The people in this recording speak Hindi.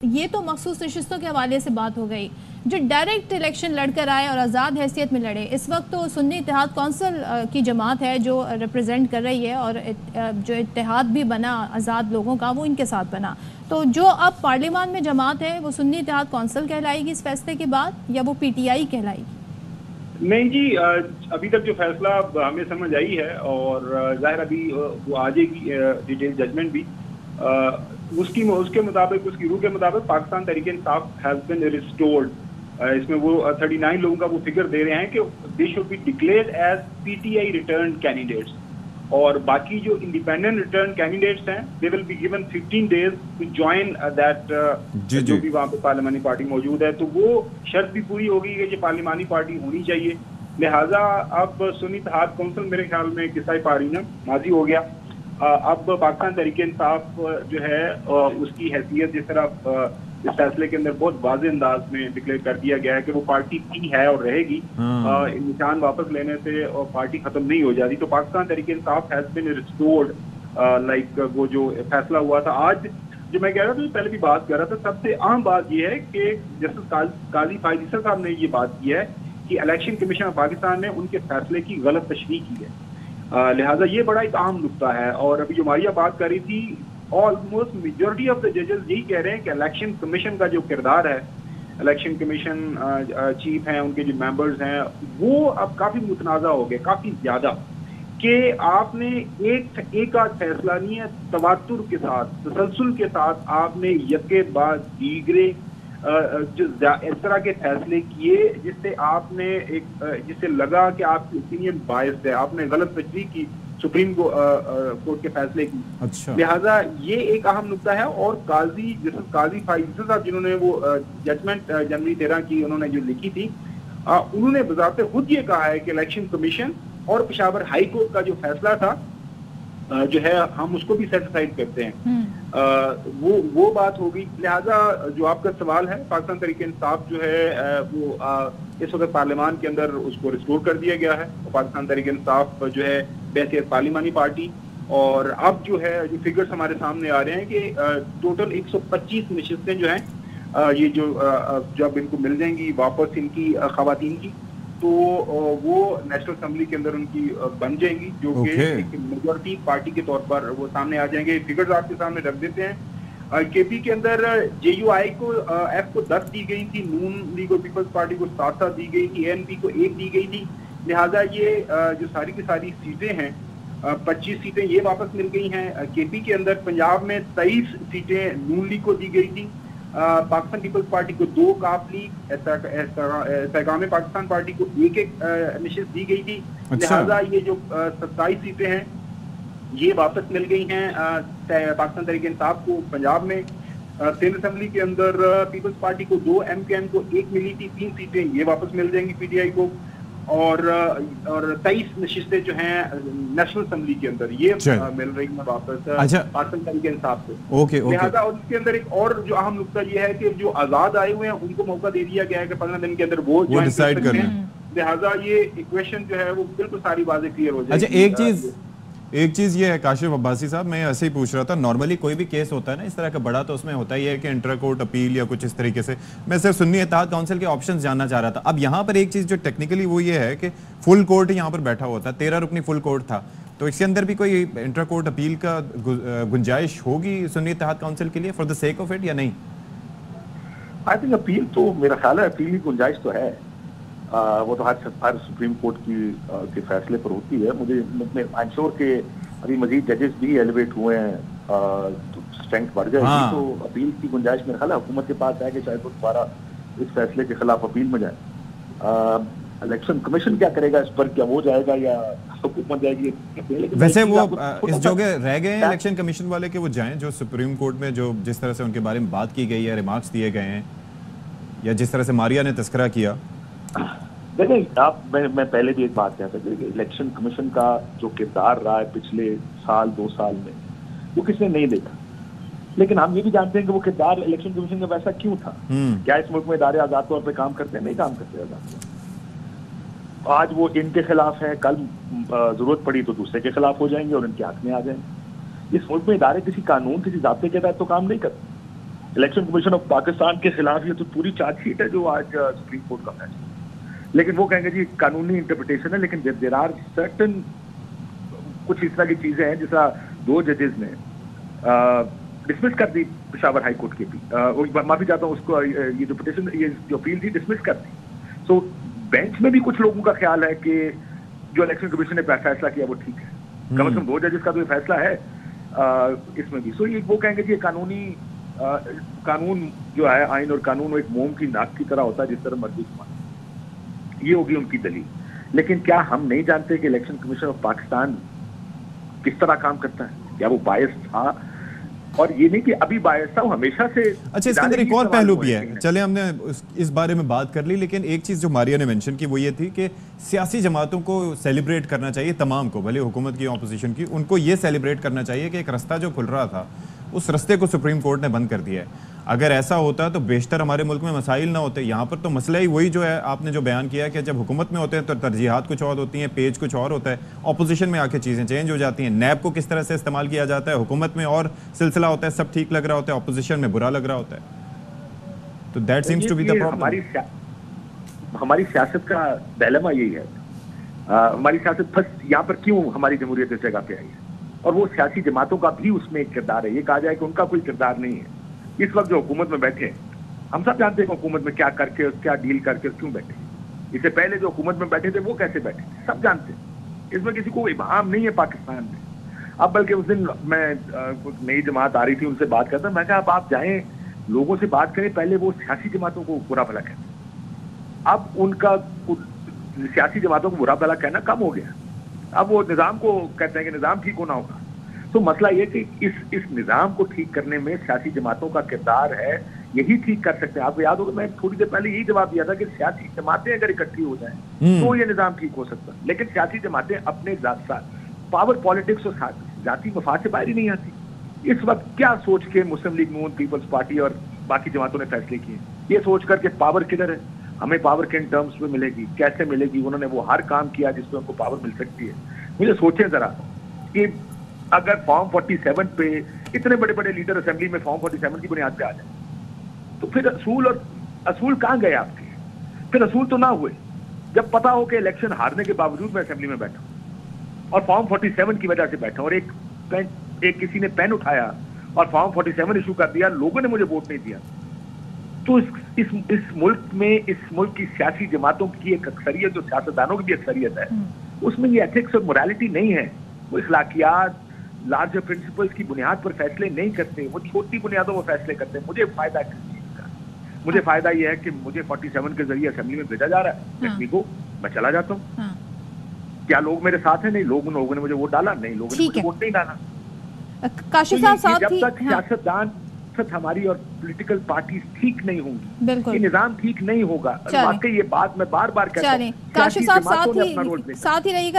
ये तो मखसूस नशिस्तों के हवाले से बात हो गई। जो डायरेक्ट इलेक्शन लड़कर आए और आज़ाद हैसियत में लड़े, इस वक्त तो सुन्नी इत्तेहाद कौंसिल की जमात है जो रिप्रेजेंट कर रही है, और जो इत्तेहाद भी बना आज़ाद लोगों का वो इनके साथ बना। तो जो अब पार्लियामान में जमात है वो सुन्नी इत्तेहाद कौंसिल कहलाएगी इस फैसले के बाद, या वो PTI कहलाएगी? नहीं जी, अभी तक जो फैसला हमें समझ आई है, और जाहिर अभी वो आ जाएगी डिटेल जजमेंट भी, उसके मुताबिक, उसकी रूह के मुताबिक Pakistan Tehreek Insaf has been restored. इसमें वो 39 लोगों का वो फिगर दे रहे हैं कि they should be declared as PTI return candidates, और बाकी जो इंडिपेंडेंट रिटर्न कैंडिडेट्स हैं they will be given 15 days to join that, जो भी वहाँ पे पार्लियामानी पार्टी मौजूद है। तो वो शर्त भी पूरी होगी कि ये पार्लियामानी पार्टी होनी चाहिए। लिहाजा अब सुन्नी इत्तेहाद कौंसिल मेरे ख्याल में किस्सा पारीना माजी हो गया। अब पाकिस्तान तहरीक इंसाफ जो है उसकी हैसियत जिस तरह इस फैसले के अंदर बहुत वाज़ेह अंदाज में डिक्लेयर कर दिया गया है कि वो पार्टी थी, है और रहेगी। निशान वापस लेने से और पार्टी खत्म नहीं हो जाती। तो Pakistan Tehreek Insaf has been restored, like वो जो फैसला हुआ था आज, जो मैं कह रहा था पहले भी बात कर रहा था, सबसे अहम बात यह है कि जस्टिस काजी फायजीसा साहब ने ये बात की है कि इलेक्शन कमीशन ऑफ पाकिस्तान ने उनके फैसले की गलत तशरीह की है। लिहाजा ये बड़ा एक अहम नुकता है। और अभी जो मारिया बात कर रही थी, ऑलमोस्ट मेजॉरिटी ऑफ द जजेस यही कह रहे हैं कि इलेक्शन कमीशन का जो किरदार है, इलेक्शन कमीशन चीफ हैं, उनके जो मेंबर्स हैं, वो अब काफी मुतनाज़ा हो गए, काफी ज्यादा, कि आपने एक आध फैसला नहीं है, तवातुर के साथ, तसलसल के साथ आपने यके बाद दीगरे जो इस तरह के फैसले किए जिससे आपने जिससे लगा कि आपकी ओपिनियन बायस्ड है, आपने गलत तशरीह की सुप्रीम कोर्ट के फैसले की। अच्छा। लिहाजा ये एक अहम नुकता है। और काजी फायजीसा साहब जिन्होंने वो जजमेंट जनवरी 13 की उन्होंने जो लिखी थी, उन्होंने बजाते खुद ये कहा है कि इलेक्शन कमीशन और पेशावर हाई कोर्ट का जो फैसला था जो है हम उसको भी सेटिस्फाइड करते हैं। वो बात होगी। लिहाजा जो आपका सवाल है, पाकिस्तान तहरीक इंसाफ जो है वो इस वक्त पार्लियामान के अंदर उसको रिस्टोर कर दिया गया है। पाकिस्तान तहरीक इंसाफ जो है बहसीयत पार्लियामानी पार्टी, और अब जो है जो फिगर्स हमारे सामने आ रहे हैं कि टोटल 125 नशिस्तें जो हैं ये जो जब इनको मिल जाएंगी वापस इनकी खवातीन की, तो वो नेशनल असेंबली के अंदर उनकी बन जाएंगी, जो कि एक मेजॉरिटी पार्टी के तौर पर वो सामने आ जाएंगे। फिगर्स आपके सामने रख देते हैं। KP के अंदर JUI को F को 10 दी गई थी, नून लीग और पीपल्स पार्टी को 7 दी गई थी, ANP को 1 दी गई थी। लिहाजा ये जो सारी की सारी सीटें हैं, 25 सीटें ये वापस मिल गई हैं। KP के अंदर पंजाब में 23 सीटें नून लीग को दी गई थी, पाकिस्तान पीपल्स पार्टी को 2, काफ लीग इस्तेकाम पाकिस्तान पार्टी को 1 नशिस्त दी गई थी। लिहाजा ये जो 27 सीटें हैं ये वापस मिल गई हैं पाकिस्तान तहरीक इंसाफ को। पंजाब में सिंध असेंबली के अंदर पीपल्स पार्टी को 2, MKN को 1 मिली थी, 3 सीटें ये वापस मिल जाएंगी PTI को, और 23 नशिस्तें जो हैं नेशनल असेंबली के अंदर ये मिल रही है वापस पाकिस्तान तहरीक इंसाफ को। ओके। लिहाजा और इसके अंदर एक और जो अहम नुकता ये है कि जो आजाद आए हुए हैं उनको मौका दे दिया गया है कि 15 दिन के अंदर वो डिसाइड कर लें। लिहाजा ये इक्वेशन जो है वो बिल्कुल सारी बातें क्लियर हो जाएगी। अच्छा, एक चीज ये है काशिफ अब्बासी साहब, मैं ऐसे ही पूछ रहा था, नॉर्मली कोई भी केस होता है ना इस तरह का बड़ा, तो उसमें होता ही है कि इंटर कोर्ट अपील या कुछ इस तरीके से। मैं सिर्फ सुन्नी इत्तेहाद काउंसिल के ऑप्शंस जानना चाह रहा था। अब यहाँ पर एक चीज जो टेक्निकली वो ये है कि फुल कोर्ट यहाँ पर बैठा हुआ था, 13 रुकनी फुल कोर्ट था, तो इसके अंदर भी कोई इंटर कोर्ट अपील का गुंजाइश होगी सुन्नी इत्तेहाद काउंसिल के लिए for the sake of it, या नहीं? आई थिंक अपील तो मेरा ख्याल है अपील की गुंजाइश तो है। वो तो हर सुप्रीम कोर्ट के फैसले पर होती है। मुझे आई एम श्योर के अभी मजीद जजेस भी एलिवेट हुए हैं, तो स्ट्रेंथ बढ़ जाएगी। तो अपील की गुंजाइश मेरा ख्याल है हुकूमत के पास है कि शायद वो दोबारा इस फैसले के खिलाफ अपील में जाए। इलेक्शन कमीशन क्या करेगा इस पर, क्या वो जाएगा या हुकूमत जाएगी? वैसे वो इस जगह रह गए हैं इलेक्शन कमीशन वाले के वो जाएं, जो सुप्रीम कोर्ट में जो जिस तरह से उनके बारे में बात की गई है, रिमार्क्स दिए गए हैं, या जिस तरह से मारिया ने तस्करा किया। देखिए मैं पहले भी एक बात कहता था कि इलेक्शन कमीशन का जो किरदार रहा है पिछले 1-2 साल में वो किसने नहीं देखा, लेकिन हम ये भी जानते हैं कि वो किरदार इलेक्शन कमीशन का वैसा क्यों था। क्या इस मुल्क में इदारे आजाद तौर पर काम करते हैं? नहीं काम करते आजाद। आज वो इनके खिलाफ है, कल जरूरत पड़ी तो दूसरे के खिलाफ हो जाएंगे और इनके हक में आ जाएंगे। इस मुल्क में इदारे किसी कानून, किसी ज़ाब्ते के तहत तो काम नहीं करते। इलेक्शन कमीशन ऑफ पाकिस्तान के खिलाफ ये तो पूरी चार्जशीट है जो आज सुप्रीम कोर्ट का फैसला। लेकिन वो कहेंगे जी कानूनी इंटरप्रिटेशन है, लेकिन देयर आर सर्टन कुछ इस तरह की चीजें हैं, जैसा 2 जजेस ने डिसमिस कर दी पेशावर हाई कोर्ट की भी, माफी चाहता हूँ उसको, ये जो पिटिशन, ये जो अपील थी डिसमिस कर दी। सो बेंच में भी कुछ लोगों का ख्याल है कि जो इलेक्शन कमीशन ने फैसला किया वो ठीक है, कम से कम 2 जजेस का तो ये फैसला है इसमें भी। सो ये वो कहेंगे जी कानूनी कानून जो है, आइन और कानून वो एक मोम की नाक की तरह होता है, जिस तरह मर्जी इस्तेमाल, ये होगी उनकी दलील। लेकिन क्या हम नहीं जानते कि इलेक्शन कमीशन ऑफ पाकिस्तान किस तरह काम करता है? क्या वो बायस था? और ये नहीं कि अभी बायस था, वो हमेशा से। अच्छा, इसके अंदर एक और पहलू भी है, चले हमने इस बारे में बात कर ली, लेकिन एक चीज जो मारिया ने मेंशन की वो ये थी कि सियासी जमातों को सेलिब्रेट करना चाहिए, तमाम को, भले हुकूमत की ऑपोजिशन की, उनको ये सेलिब्रेट करना चाहिए कि एक रास्ता जो खुल रहा था उस रास्ते को सुप्रीम कोर्ट ने बंद कर दिया है। अगर ऐसा होता तो बेशतर हमारे मुल्क में मसाइल ना होते। यहाँ पर तो मसला ही वही जो है, आपने जो बयान किया कि जब हुकूमत में होते हैं तो तरजीहात कुछ और होती हैं, पेज कुछ और होता है, ऑपोजिशन में आके चीज़ें चेंज हो जाती हैं। नैब को किस तरह से इस्तेमाल किया जाता है, हुकूमत में और सिलसिला होता है, सब ठीक लग रहा होता है, ऑपोजिशन में बुरा लग रहा होता है। तो that seems to be the problem. हमारी सियासत का डायलेमा यही है। हमारी सियासत यहाँ पर क्यों हमारी जमहूरियत इस जगह पे आई है, और वो सियासी जमातों का भी उसमें एक किरदार है। ये कहा जाए कि उनका कोई किरदार नहीं है। इस वक्त जो हुकूमत में बैठे, हम सब जानते हैं हुकूमत में क्या करके, क्या डील करके क्यों बैठे। इससे पहले जो हुकूमत में बैठे थे वो कैसे बैठे थे, सब जानते हैं। इसमें किसी को इबाम नहीं है पाकिस्तान में। अब बल्कि उस दिन मैं कुछ नई जमात आ रही थी, उनसे बात करता, मैं कहा अब आप जाएं लोगों से बात करें, पहले वो सियासी जमातों को बुरा भला कहते, अब उनका सियासी जमातों को बुरा भला कहना कम हो गया। अब वो निजाम को कहते हैं कि निजाम ठीक होना होगा। तो मसला ये कि इस निजाम को ठीक करने में सियासी जमातों का किरदार है, यही ठीक कर सकते हैं। आपको याद होगा मैं थोड़ी देर पहले यही जवाब दिया था कि सियासी जमातें अगर इकट्ठी हो जाएं तो ये निजाम ठीक हो सकता है। लेकिन सियासी जमातें अपने पावर पॉलिटिक्स और जाती मफाद से बाहर ही नहीं आती। इस वक्त क्या सोच के मुस्लिम लीग नून, पीपल्स पार्टी और बाकी जमातों ने फैसले किए, ये सोच करके पावर किधर है, हमें पावर किन टर्म्स में मिलेगी, कैसे मिलेगी। उन्होंने वो हर काम किया जिसपे उनको पावर मिल सकती है। मुझे सोचें जरा कि अगर फॉर्म 47 पे इतने बड़े बड़े लीडर असेंबली में फॉर्म 47 की बुनियाद पे आ जाए, तो फिर असूल कहां गए आपके? फिर असूल तो ना हुए जब पता हो कि इलेक्शन हारने के बावजूद मैं असेंबली में बैठा और फॉर्म 47 की वजह से बैठा, और एक किसी ने पेन उठाया और फॉर्म 47 इशू कर दिया, लोगों ने मुझे वोट नहीं दिया। तो इस मुल्क की सियासी जमातों की एक अक्सरियत, जो सियासतदानों की भी अक्सरियत है, उसमें ये एथिक्स और मोरालिटी नहीं है। वो इखलाकियात, लार्जर प्रिंसिपल्स की बुनियाद पर फैसले नहीं करते, वो छोटी बुनियादों पर फैसले करते हैं। मुझे फायदा किस चीज का? मुझे फायदा ये है कि मुझे 47 के जरिए असेंबली में भेजा जा रहा है, हाँ। को मैं चला जाता हूँ, हाँ। क्या लोग मेरे साथ हैं? नहीं। लोगों ने मुझे वोट डाला? नहीं। लोगों ने मुझे वोट नहीं डाला। काशिफ साहब, जब तक सियासतदान, हमारी और पॉलिटिकल पार्टी ठीक नहीं होंगी, ये निजाम ठीक नहीं होगा। वाकई ये बात मैं बार बार कहता हूं। काशिफ साहब साथ ही रहिएगा।